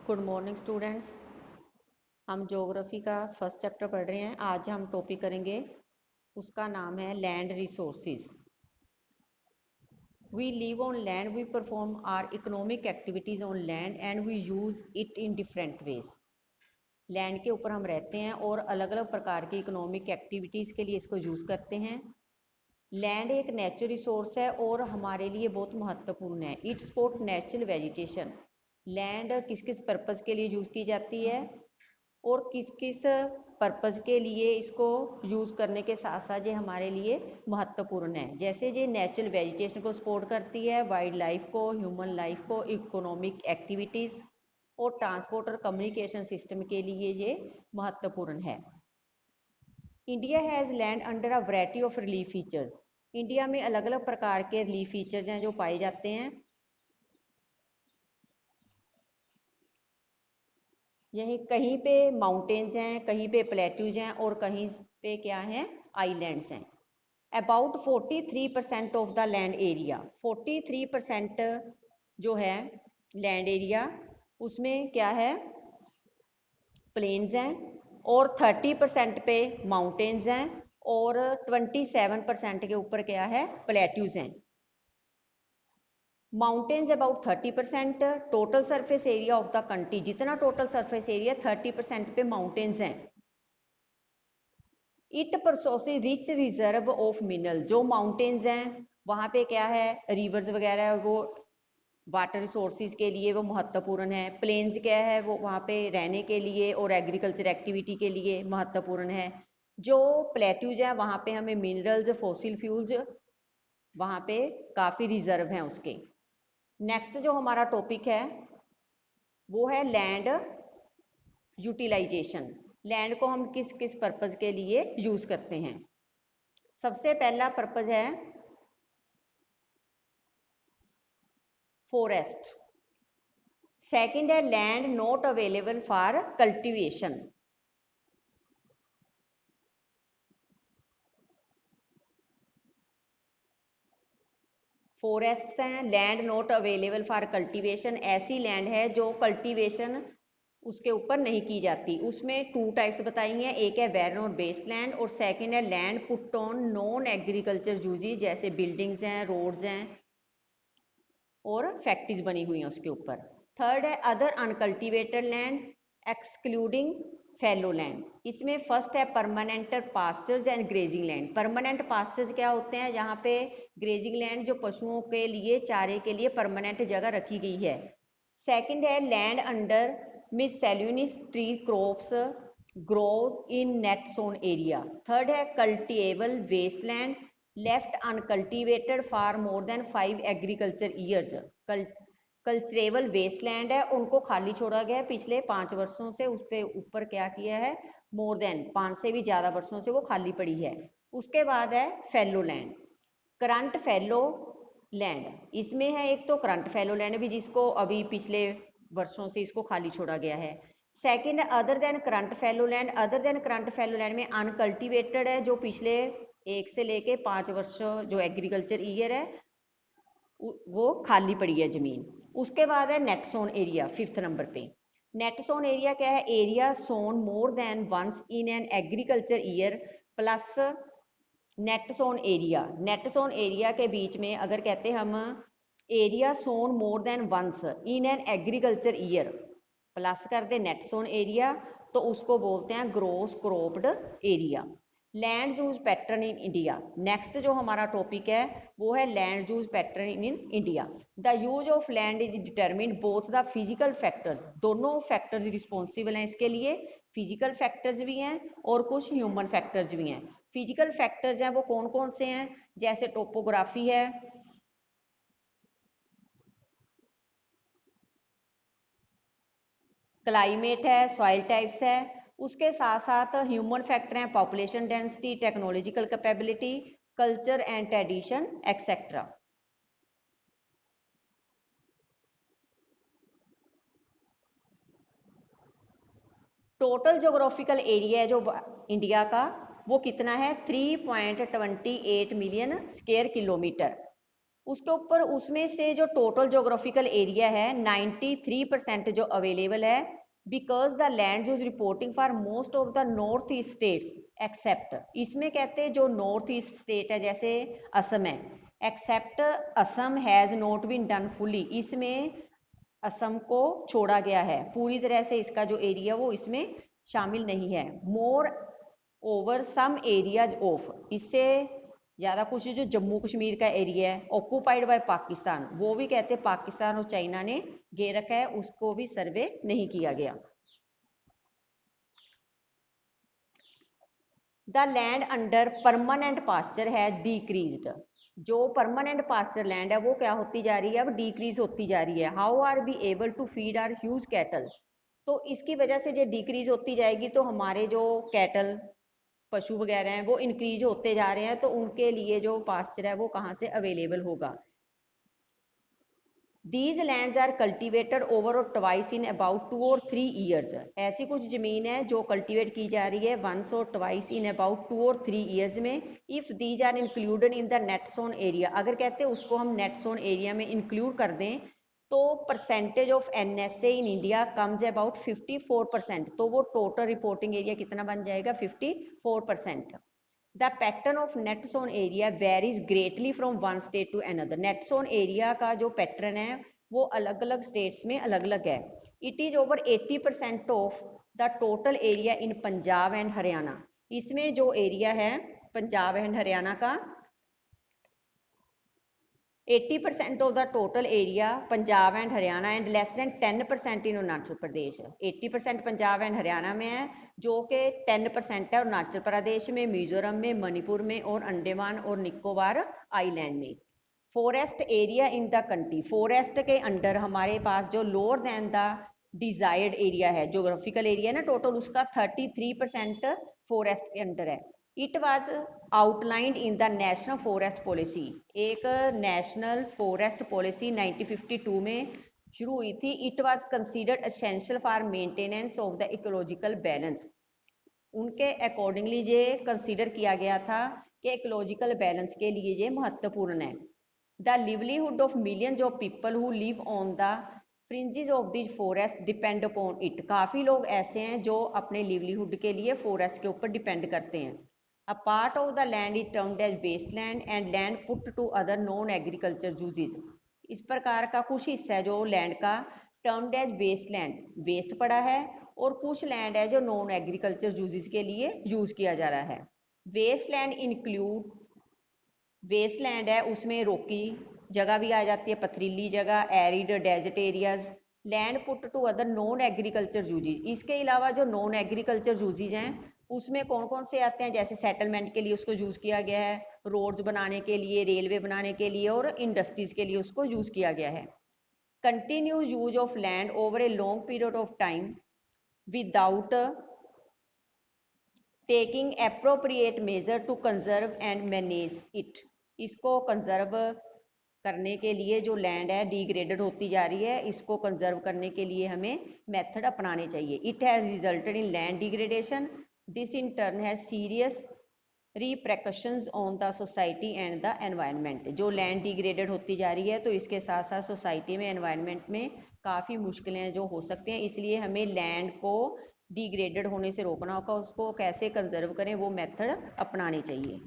Good morning students. हम geography का first chapter पढ़ रहे हैं। आज हम टॉपिक करेंगे, उसका नाम है land resources. We live on land, we perform our economic activities on land and we use it in different ways. Land के ऊपर हम रहते हैं और अलग अलग प्रकार की इकोनॉमिक एक्टिविटीज़ के लिए इसको यूज़ करते हैं। लैंड एक नेचुरल रिसोर्स है और हमारे लिए बहुत महत्वपूर्ण है। It support natural vegetation. Land किस किस पर्पज़ के लिए यूज़ की जाती है और किस किस पर्पज़ के लिए इसको यूज़ करने के साथ साथ ये हमारे लिए महत्वपूर्ण है। जैसे ये नेचुरल वेजिटेशन को सपोर्ट करती है, वाइल्ड लाइफ को, ह्यूमन लाइफ को, इकोनॉमिक एक्टिविटीज़ और ट्रांसपोर्ट और कम्युनिकेशन सिस्टम के लिए ये महत्वपूर्ण है। India has land under a variety of relief features. India में अलग अलग प्रकार के रिलीफ फीचर्स हैं जो पाए जाते हैं। यही कहीं पे माउंटेन्स हैं, कहीं पे प्लेट्यूज हैं और कहीं पे क्या हैं, आइलैंड्स हैं। About 43% of the land area, 43% जो है लैंड एरिया, उसमें क्या है, प्लेन्स हैं और 30% पे माउंटेन्स हैं और 27% के ऊपर क्या है, प्लेट्यूज हैं। Mountains about 30%, total surface area of the country, जितना टोटल सरफेस एरिया 30% पे माउंटेन्स हैं। It process rich reserve of mineral, जो माउंटेन्स हैं वहाँ पे क्या है, रिवर्स वगैरह, वो वाटर रिसोर्सेज के लिए वो महत्वपूर्ण है। प्लेन्स क्या है, वो वहाँ पे रहने के लिए और एग्रीकल्चर एक्टिविटी के लिए महत्वपूर्ण है। जो प्लेट्यूज है वहाँ पे हमें मिनरल्स, फॉसिल फ्यूल्स वहाँ पे काफ़ी रिजर्व हैं उसके। नेक्स्ट जो हमारा टॉपिक है वो है लैंड यूटिलाइजेशन। लैंड को हम किस किस पर्पज़ के लिए यूज़ करते हैं। सबसे पहला पर्पज़ है फॉरेस्ट। सेकंड है land not available for cultivation. Forests हैं, land not available for cultivation, ऐसी लैंड है जो कल्टीवेशन उसके ऊपर नहीं की जाती। उसमें 2 टाइप्स बताई हैं, एक है बैरन और बेस्ट लैंड और सेकंड है land put on non agriculture uses, जैसे बिल्डिंग्स हैं, रोड्स हैं और फैक्ट्रीज बनी हुई हैं उसके ऊपर। थर्ड है other uncultivated land excluding fallow land. इसमें फर्स्ट है permanent pastures and grazing land. Permanent pastures क्या होते हैं, यहाँ पे ग्रेजिंग लैंड जो पशुओं के लिए चारे के लिए परमानेंट जगह रखी गई है। सेकंड है land under miscellaneous tree crops grows in net sown area. Third है culturable wasteland left uncultivated for more than 5 agriculture years. Culturable wasteland है, उनको खाली छोड़ा गया है पिछले 5 वर्षों से, उस पर ऊपर क्या किया है, मोर देन 5 से भी ज़्यादा वर्षों से वो खाली पड़ी है। उसके बाद है fallow land, current fallow land. इसमें है एक तो करंट फैलो लैंड भी, जिसको अभी पिछले वर्षों से इसको खाली छोड़ा गया है। Second other than current fallow land. Other than current fallow land में अनकल्टिवेटेड है, जो पिछले 1 से लेके 5 वर्ष जो एग्रीकल्चर ईयर है वो खाली पड़ी है ज़मीन। उसके बाद है net sown area, 5th number पे। नेट सोन एरिया क्या है, area sown more than once in an agriculture year plus net sown area. Net sown area के बीच में अगर कहते हैं हम area sown more than once in an agriculture year plus कर दे नेट सोन एरिया, तो उसको बोलते हैं gross cropped area. Land use pattern in India. Next जो हमारा टॉपिक है वो है land use pattern in India. The use of land is determine both the physical factors, दोनों फैक्टर्स रिस्पॉन्सिबल हैं इसके लिए। फिजिकल फैक्टर्स भी हैं और कुछ ह्यूमन फैक्टर्स भी हैं। फिजिकल फैक्टर्स हैं वो कौन कौन से हैं, जैसे टोपोग्राफी है, क्लाइमेट है, सॉइल टाइप्स है। उसके साथ साथ ह्यूमन फैक्टर हैं, population density, technological capability, culture and tradition etcetera. Total geographical area है जो इंडिया का, वो कितना है, 3.28 मिलियन स्क्वायर किलोमीटर। उसके ऊपर उसमें से जो टोटल जोग्राफिकल एरिया है 93% जो अवेलेबल है, because the land use reporting for most of the north east states except, इसमें कहते हैं जो नॉर्थ ईस्ट स्टेट है जैसे असम है, except Assam has not been done fully, इसमें असम को छोड़ा गया है, पूरी तरह से इसका जो एरिया वो इसमें शामिल नहीं है। Moreover some areas of, इससे ज़्यादा कुछ जो जम्मू कश्मीर का एरिया है ऑक्यूपाइड बाय पाकिस्तान, वो भी कहते हैं पाकिस्तान और चाइना ने घेर रखा है, उसको भी सर्वे नहीं किया गया। The land under permanent pasture है डिक्रीज्ड, जो परमानेंट पास्चर लैंड है वो क्या होती जा रही है, अब डिक्रीज होती जा रही है। How are be able to feed our huge cattle, तो इसकी वजह से जो डिक्रीज होती जाएगी तो हमारे जो कैटल पशु वगैरह हैं वो इंक्रीज होते जा रहे हैं, तो उनके लिए जो पास्चर है वो कहाँ से अवेलेबल होगा। These lands are cultivated over or twice in about 2 or 3 years, ऐसी कुछ ज़मीन है जो कल्टीवेट की जा रही है once or twice in about 2 or 3 years में। if these are included in the net zone area, अगर कहते हैं उसको हम net zone area में include कर दें तो percentage of NSA in India comes about 54%, तो वो टोटल रिपोर्टिंग एरिया कितना बन जाएगा 54%। The pattern of net sown area varies greatly from one state to another, net sown area का जो पैटर्न है वो अलग अलग स्टेट्स में अलग अलग है। It is over 80% of the total area in Punjab and Haryana, इसमें जो एरिया है पंजाब एंड हरियाणा का 80% of the total area Punjab and Haryana and less than 10% in Arunachal Pradesh. 80% Punjab and Haryana में है, जो कि 10% है अरुणाचल प्रदेश में, मिजोरम में, मणिपुर में और अंडमान और निकोबार आइलैंड में। Forest area in the country, forest के अंडर हमारे पास जो lower than the desired area है, जोग्राफिकल एरिया ना टोटल उसका 33% फॉरेस्ट के अंडर है। It was outlined in the national forest policy, एक नेशनल फॉरेस्ट पॉलिसी 1952 में शुरू हुई थी। It was considered essential for maintenance of the ecological balance, उनके अकॉर्डिंगली ये कंसिडर किया गया था कि इकोलॉजिकल बैलेंस के लिए ये महत्वपूर्ण है। The livelihood of millions of people who live on the fringes of this forest depend upon it, काफ़ी लोग ऐसे हैं जो अपने लिवलीहुड के लिए फॉरेस्ट के ऊपर डिपेंड करते हैं। A part of the land is termed as wasteland and land put to other non agriculture uses, इस प्रकार का कुछ हिस्सा है जो लैंड का टर्म्ड एज वेस्टलैंड, वेस्ट पड़ा है, और कुछ लैंड है जो नॉन एग्रीकल्चर यूजेस के लिए यूज किया जा रहा है। वेस्टलैंड इंक्लूड, वेस्टलैंड है उसमें रोकी जगह भी आ जाती है, पथरीली जगह, arid desert areas. Land put to other non agriculture uses, इसके अलावा जो नॉन एग्रीकल्चर यूजेज हैं उसमें कौन कौन से आते हैं, जैसे सेटलमेंट के लिए उसको यूज़ किया गया है, रोड्स बनाने के लिए, रेलवे बनाने के लिए और इंडस्ट्रीज के लिए उसको यूज़ किया गया है। Continue use of land over a long period of time without taking appropriate measure to conserve and manage it, इसको कंजर्व करने के लिए जो लैंड है डिग्रेडेड होती जा रही है, इसको कंजर्व करने के लिए हमें मेथड अपनाने चाहिए। It has resulted in land degradation, this in turn has serious repercussions on the society and the environment, जो लैंड डिग्रेडेड होती जा रही है तो इसके साथ साथ सोसाइटी में, एनवायरनमेंट में काफ़ी मुश्किलें जो हो सकती हैं, इसलिए हमें लैंड को डिग्रेडेड होने से रोकना होगा, उसको कैसे कंजर्व करें वो मेथड अपनाने चाहिए।